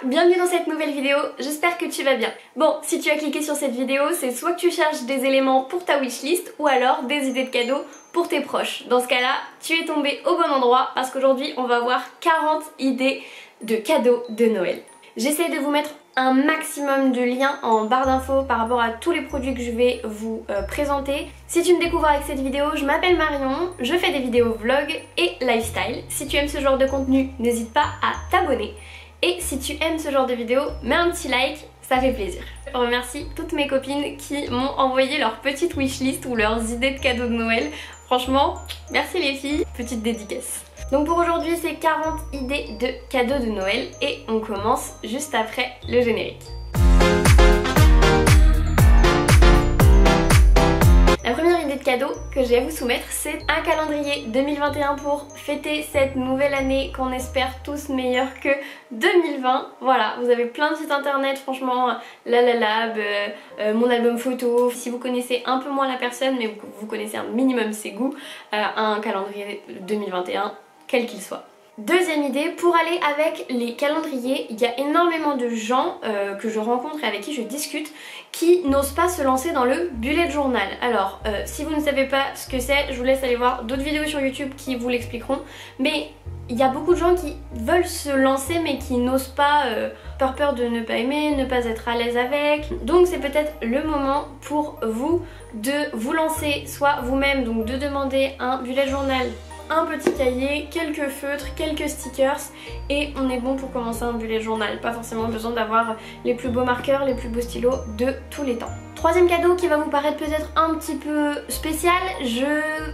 bienvenue dans cette nouvelle vidéo, j'espère que tu vas bien. Bon, si tu as cliqué sur cette vidéo, c'est soit que tu cherches des éléments pour ta wishlist ou alors des idées de cadeaux pour tes proches. Dans ce cas-là, tu es tombé au bon endroit parce qu'aujourd'hui on va voir 40 idées de cadeaux de Noël. J'essaie de vous mettre un maximum de liens en barre d'infos par rapport à tous les produits que je vais vous présenter. Si tu me découvres avec cette vidéo, je m'appelle Marion, je fais des vidéos vlog et lifestyle. Si tu aimes ce genre de contenu, n'hésite pas à t'abonner. Et si tu aimes ce genre de vidéo, mets un petit like, ça fait plaisir. Je remercie toutes mes copines qui m'ont envoyé leur petite wishlist ou leurs idées de cadeaux de Noël. Franchement, merci les filles, petite dédicace. Donc pour aujourd'hui, c'est 40 idées de cadeaux de Noël et on commence juste après le générique. La première idée de cadeau que j'ai à vous soumettre, c'est un calendrier 2021 pour fêter cette nouvelle année qu'on espère tous meilleure que 2020. Voilà, vous avez plein de sites internet, franchement, La La Lab, mon album photo. Si vous connaissez un peu moins la personne, mais vous connaissez un minimum ses goûts, un calendrier 2021, quel qu'il soit. Deuxième idée, pour aller avec les calendriers, il y a énormément de gens que je rencontre et avec qui je discute qui n'osent pas se lancer dans le bullet journal. Alors, si vous ne savez pas ce que c'est, je vous laisse aller voir d'autres vidéos sur YouTube qui vous l'expliqueront. Mais il y a beaucoup de gens qui veulent se lancer mais qui n'osent pas, par peur de ne pas aimer, ne pas être à l'aise avec. Donc c'est peut-être le moment pour vous de vous lancer soit vous-même, donc de demander un bullet journal, un petit cahier, quelques feutres, quelques stickers et on est bon pour commencer un bullet journal. Pas forcément besoin d'avoir les plus beaux marqueurs, les plus beaux stylos de tous les temps. Troisième cadeau qui va vous paraître peut-être un petit peu spécial, je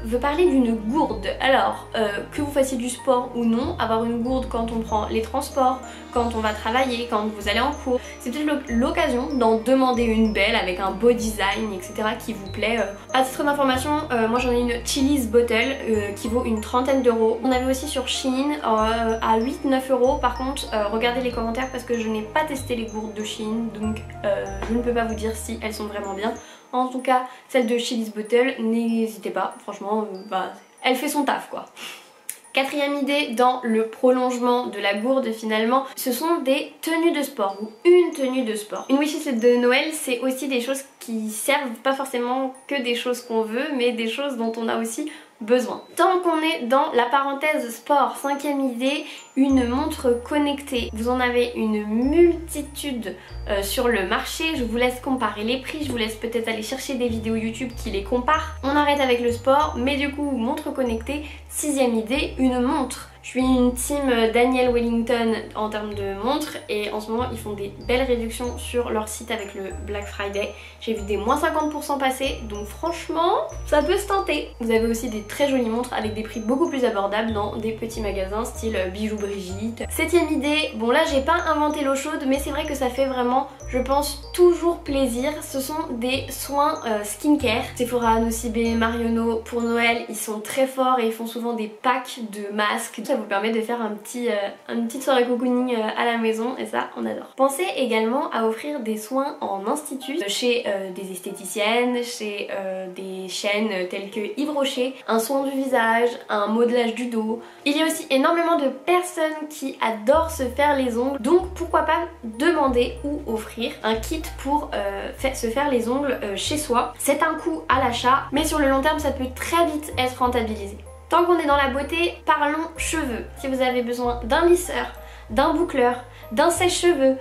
veux parler d'une gourde. Alors, que vous fassiez du sport ou non, avoir une gourde quand on prend les transports, quand on va travailler, quand vous allez en cours, c'est peut-être l'occasion d'en demander une belle avec un beau design, etc. qui vous plaît. À titre d'information, moi j'en ai une Chili's Bottle qui vaut une trentaine d'euros. On avait aussi sur Shein à 8-9 euros. Par contre, regardez les commentaires parce que je n'ai pas testé les gourdes de Shein, donc je ne peux pas vous dire si elles sont vraiment bien. En tout cas, celle de Chili's Bottle, n'hésitez pas, franchement, elle fait son taf quoi. Quatrième idée dans le prolongement de la gourde finalement, ce sont des tenues de sport ou une tenue de sport. Une wishlist de Noël, c'est aussi des choses qui servent pas forcément que des choses qu'on veut, mais des choses dont on a aussi besoin. Tant qu'on est dans la parenthèse sport, cinquième idée, une montre connectée. Vous en avez une multitude sur le marché, je vous laisse comparer les prix, je vous laisse peut-être aller chercher des vidéos YouTube qui les comparent. On arrête avec le sport, mais du coup, montre connectée. Sixième idée, une montre. Je suis une team Daniel Wellington en termes de montres et en ce moment ils font des belles réductions sur leur site avec le Black Friday. J'ai vu des moins 50% passer, donc franchement ça peut se tenter. Vous avez aussi des très jolies montres avec des prix beaucoup plus abordables dans des petits magasins style Bijoux Brigitte. Septième idée, bon là j'ai pas inventé l'eau chaude mais c'est vrai que ça fait vraiment, je pense, toujours plaisir. Ce sont des soins skincare. Sephora, Nocibé, Marionneau pour Noël, ils sont très forts et ils font souvent des packs de masques. Ça vous permet de faire une petite soirée cocooning à la maison et ça on adore. Pensez également à offrir des soins en institut chez des esthéticiennes, chez des chaînes telles que Yves Rocher, un soin du visage, un modelage du dos. Il y a aussi énormément de personnes qui adorent se faire les ongles, donc pourquoi pas demander ou offrir un kit pour se faire les ongles chez soi. C'est un coût à l'achat mais sur le long terme ça peut très vite être rentabilisé. Tant qu'on est dans la beauté, parlons cheveux. Si vous avez besoin d'un lisseur, d'un boucleur, d'un sèche-cheveux,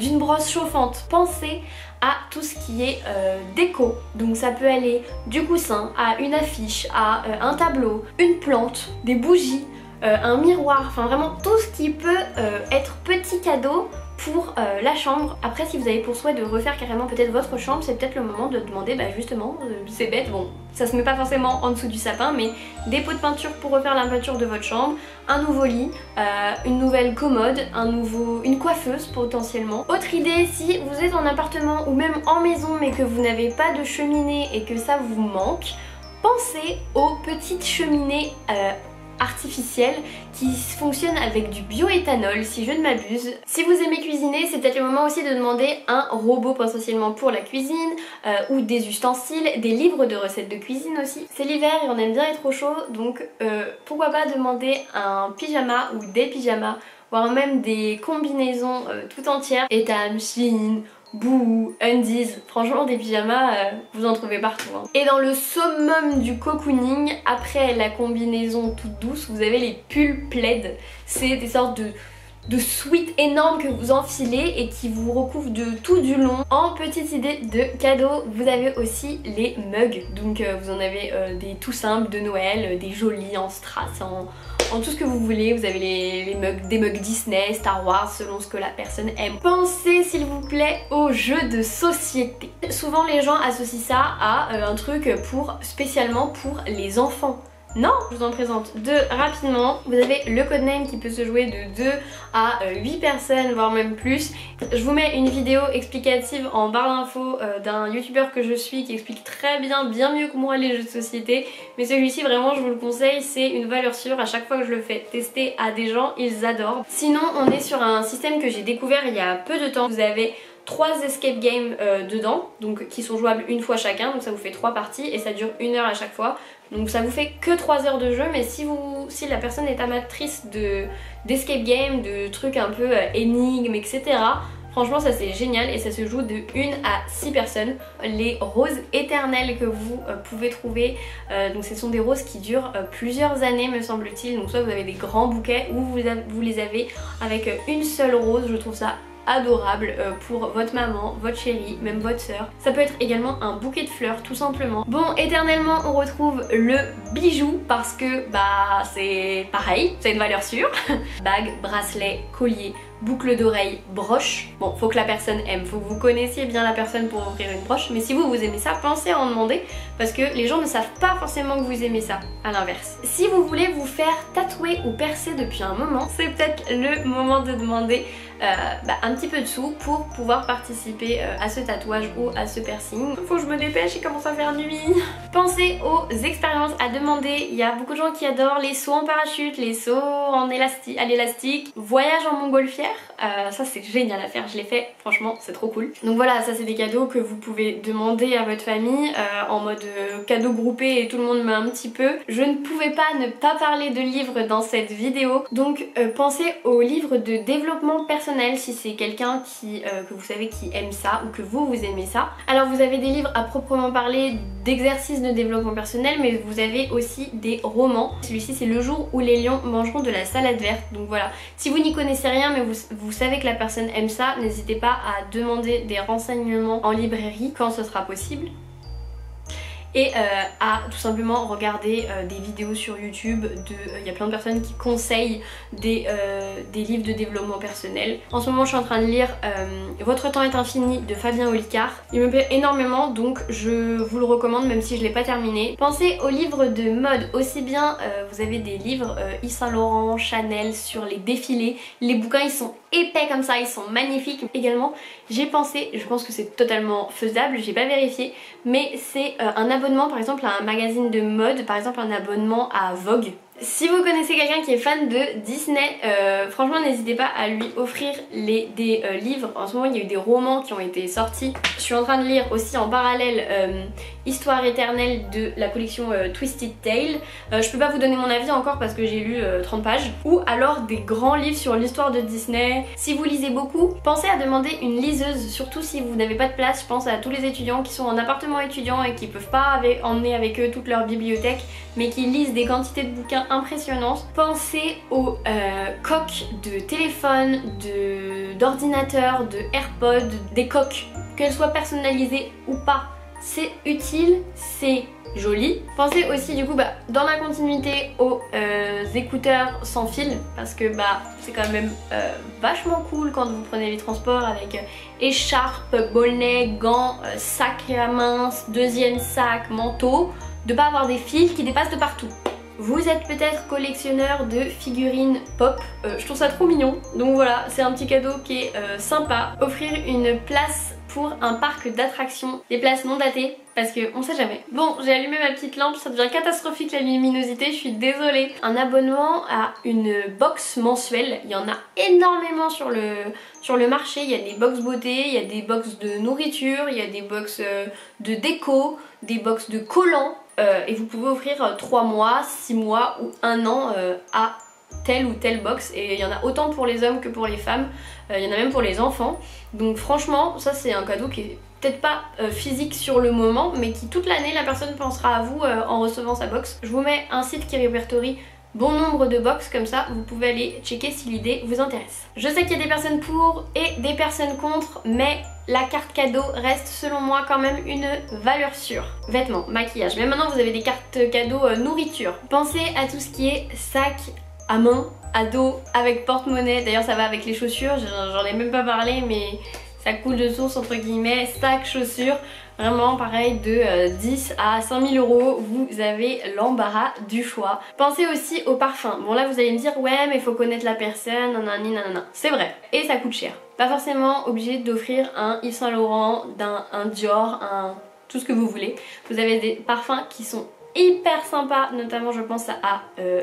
d'une brosse chauffante, pensez à tout ce qui est déco. Donc ça peut aller du coussin à une affiche, à un tableau, une plante, des bougies, un miroir, enfin vraiment tout ce qui peut être petit cadeau pour la chambre. Après si vous avez pour souhait de refaire carrément peut-être votre chambre, c'est peut-être le moment de demander justement, c'est bête, bon ça se met pas forcément en dessous du sapin, mais des pots de peinture pour refaire la peinture de votre chambre, un nouveau lit, une nouvelle commode, une coiffeuse potentiellement. Autre idée, si vous êtes en appartement ou même en maison mais que vous n'avez pas de cheminée et que ça vous manque, pensez aux petites cheminées artificielle qui fonctionne avec du bioéthanol si je ne m'abuse. Si vous aimez cuisiner, c'est peut-être le moment aussi de demander un robot potentiellement pour la cuisine ou des ustensiles, des livres de recettes de cuisine aussi. C'est l'hiver et on aime bien être au chaud, donc pourquoi pas demander un pyjama ou des pyjamas voire même des combinaisons tout entières. Etam, Shein, Boo, Undies, franchement des pyjamas vous en trouvez partout hein. Et dans le summum du cocooning, après la combinaison toute douce, vous avez les pulls plaid. C'est des sortes de sweats énormes que vous enfilez et qui vous recouvrent de tout du long. En petite idée de cadeau, vous avez aussi les mugs. Donc vous en avez des tout simples de Noël, des jolis en strass, en tout ce que vous voulez. Vous avez des mugs Disney, Star Wars, selon ce que la personne aime. Pensez s'il vous plaît aux jeux de société. Souvent les gens associent ça à un truc spécialement pour les enfants. Non, je vous en présente deux rapidement. Vous avez le codename qui peut se jouer de 2 à 8 personnes, voire même plus. Je vous mets une vidéo explicative en barre d'infos d'un youtubeur que je suis qui explique très bien mieux que moi les jeux de société. Mais celui-ci vraiment je vous le conseille, c'est une valeur sûre. À chaque fois que je le fais tester à des gens, ils adorent. Sinon on est sur un système que j'ai découvert il y a peu de temps. Vous avez 3 escape games dedans, donc qui sont jouables une fois chacun, donc ça vous fait 3 parties et ça dure 1 heure à chaque fois. Donc ça vous fait que 3 heures de jeu, mais si la personne est amatrice d'escape game, de trucs un peu énigmes, etc. Franchement ça c'est génial et ça se joue de 1 à 6 personnes. Les roses éternelles que vous pouvez trouver, donc ce sont des roses qui durent plusieurs années me semble-t-il. Donc soit vous avez des grands bouquets ou vous les avez avec une seule rose. Je trouve ça adorable pour votre maman, votre chérie, même votre soeur. Ça peut être également un bouquet de fleurs tout simplement. Bon, éternellement on retrouve le bijou parce que bah c'est pareil, c'est une valeur sûre. Bague, bracelet, collier, boucle d'oreille, broche. Bon, faut que la personne aime, faut que vous connaissiez bien la personne pour offrir une broche, mais si vous aimez ça, pensez à en demander parce que les gens ne savent pas forcément que vous aimez ça, à l'inverse. Si vous voulez vous faire tatouer ou percer depuis un moment, c'est peut-être le moment de demander un petit peu de sous pour pouvoir participer à ce tatouage ou à ce piercing. Faut que je me dépêche, il commence à faire nuit. Pensez aux expériences à demander. Il y a beaucoup de gens qui adorent les sauts en parachute, les sauts à l'élastique, voyage en montgolfière. Ça c'est génial à faire, je l'ai fait, franchement c'est trop cool. Donc voilà, ça c'est des cadeaux que vous pouvez demander à votre famille en mode cadeau groupé et tout le monde met un petit peu. Je ne pouvais pas ne pas parler de livres dans cette vidéo, donc pensez aux livres de développement personnel si c'est quelqu'un que vous savez qui aime ça ou que vous aimez ça. Alors vous avez des livres à proprement parler d'exercices de développement personnel, mais vous avez aussi des romans. Celui-ci c'est Le jour où les lions mangeront de la salade verte. Donc voilà, si vous n'y connaissez rien mais vous savez que la personne aime ça, n'hésitez pas à demander des renseignements en librairie quand ce sera possible. Et à tout simplement regarder des vidéos sur YouTube. Il y a plein de personnes qui conseillent des livres de développement personnel. En ce moment je suis en train de lire Votre temps est infini de Fabien Olicard. Il me plaît énormément donc je vous le recommande même si je l'ai pas terminé. Pensez aux livres de mode aussi bien, vous avez des livres Yves Saint Laurent, Chanel sur les défilés. Les bouquins ils sont épais comme ça, ils sont magnifiques. Également j'ai pensé, je pense que c'est totalement faisable, j'ai pas vérifié, mais c'est un abonnement par exemple à un magazine de mode, par exemple un abonnement à Vogue. Si vous connaissez quelqu'un qui est fan de Disney, franchement n'hésitez pas à lui offrir des livres. En ce moment il y a eu des romans qui ont été sortis. Je suis en train de lire aussi en parallèle Histoire éternelle de la collection Twisted Tale. Je peux pas vous donner mon avis encore parce que j'ai lu 30 pages. Ou alors des grands livres sur l'histoire de Disney. Si vous lisez beaucoup, pensez à demander une liseuse, surtout si vous n'avez pas de place. Je pense à tous les étudiants qui sont en appartement étudiant et qui peuvent pas emmener avec eux toute leur bibliothèque, mais qui lisent des quantités de bouquins impressionnantes. Pensez aux coques de téléphone, d'ordinateur, de AirPods, des coques, qu'elles soient personnalisées ou pas. C'est utile, c'est joli. Pensez aussi du coup dans la continuité aux écouteurs sans fil parce que c'est quand même vachement cool quand vous prenez les transports avec écharpe, bonnet, gants, sac à main, deuxième sac, manteau, de pas avoir des fils qui dépassent de partout. Vous êtes peut-être collectionneur de figurines pop, je trouve ça trop mignon. Donc voilà, c'est un petit cadeau qui est sympa. Offrir une place pour un parc d'attractions, des places non datées, parce que on sait jamais. Bon, j'ai allumé ma petite lampe, ça devient catastrophique la luminosité, je suis désolée. Un abonnement à une box mensuelle, il y en a énormément sur le marché. Il y a des box beauté, il y a des box de nourriture, il y a des box de déco, des box de collants. Et vous pouvez offrir 3 mois, 6 mois ou 1 an à telle ou telle box, et il y en a autant pour les hommes que pour les femmes, il y en a même pour les enfants. Donc franchement ça c'est un cadeau qui est peut-être pas physique sur le moment, mais qui toute l'année la personne pensera à vous en recevant sa box. Je vous mets un site qui répertorie bon nombre de box, comme ça vous pouvez aller checker si l'idée vous intéresse. Je sais qu'il y a des personnes pour et des personnes contre, mais la carte cadeau reste selon moi quand même une valeur sûre. Vêtements, maquillage, mais maintenant vous avez des cartes cadeaux nourriture. Pensez à tout ce qui est sac à main, à dos, avec porte-monnaie, d'ailleurs ça va avec les chaussures, j'en ai même pas parlé mais ça coule de source entre guillemets, sac, chaussures. Vraiment pareil, de 10 à 5000 €, vous avez l'embarras du choix. Pensez aussi au parfum. Bon là vous allez me dire ouais mais il faut connaître la personne, nanani nanana. C'est vrai, et ça coûte cher. Pas forcément obligé d'offrir un Yves Saint Laurent, un Dior, tout ce que vous voulez. Vous avez des parfums qui sont hyper sympa, notamment je pense à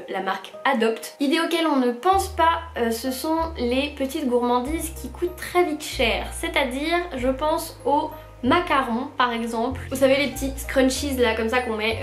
la marque Adopt. Idée auquel on ne pense pas, ce sont les petites gourmandises qui coûtent très vite cher. C'est-à-dire, je pense aux macarons par exemple. Vous savez les petits scrunchies là comme ça qu'on met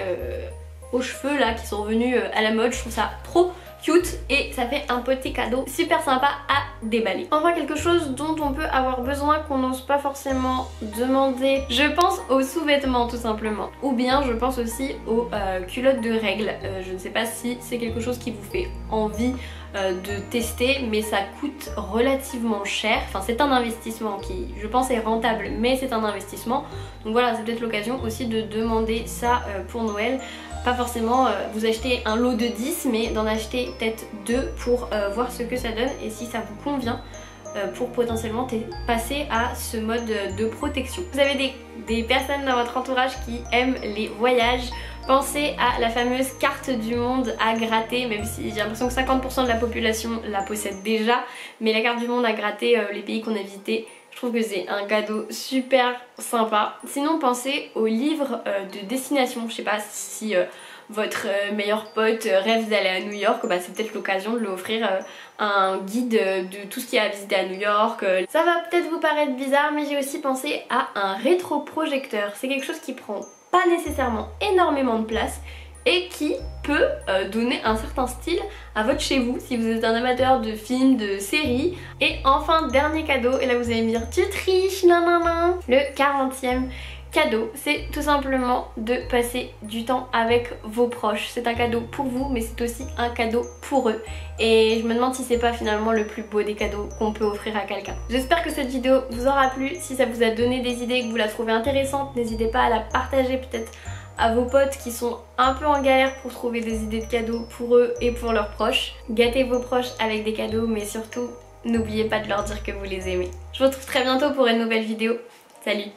aux cheveux là qui sont revenus à la mode. Je trouve ça trop cute et ça fait un petit cadeau super sympa à déballer. Enfin quelque chose dont on peut avoir besoin qu'on n'ose pas forcément demander, je pense aux sous-vêtements tout simplement. Ou bien je pense aussi aux culottes de règles. Je ne sais pas si c'est quelque chose qui vous fait envie de tester, mais ça coûte relativement cher. Enfin c'est un investissement qui je pense est rentable, mais c'est un investissement. Donc voilà, c'est peut-être l'occasion aussi de demander ça pour Noël. Pas forcément vous achetez un lot de 10, mais d'en acheter peut-être 2 pour voir ce que ça donne et si ça vous convient pour potentiellement passer à ce mode de protection. Vous avez des personnes dans votre entourage qui aiment les voyages. Pensez à la fameuse carte du monde à gratter, même si j'ai l'impression que 50% de la population la possède déjà, mais la carte du monde à gratter, les pays qu'on a visités, je trouve que c'est un cadeau super sympa. Sinon pensez aux livres de destination. Je sais pas si votre meilleur pote rêve d'aller à New York, bah, c'est peut-être l'occasion de lui offrir un guide de tout ce qu'il y a à visiter à New York. Ça va peut-être vous paraître bizarre, mais j'ai aussi pensé à un rétroprojecteur. C'est quelque chose qui prend pas nécessairement énormément de place et qui peut donner un certain style à votre chez vous si vous êtes un amateur de films, de séries. Et enfin dernier cadeau, et là vous allez me dire tu triches, nanana. Le 40e cadeau, c'est tout simplement de passer du temps avec vos proches. C'est un cadeau pour vous, mais c'est aussi un cadeau pour eux. Et je me demande si c'est pas finalement le plus beau des cadeaux qu'on peut offrir à quelqu'un. J'espère que cette vidéo vous aura plu. Si ça vous a donné des idées et que vous la trouvez intéressante, n'hésitez pas à la partager peut-être à vos potes qui sont un peu en galère pour trouver des idées de cadeaux pour eux et pour leurs proches. Gâtez vos proches avec des cadeaux, mais surtout n'oubliez pas de leur dire que vous les aimez. Je vous retrouve très bientôt pour une nouvelle vidéo. Salut!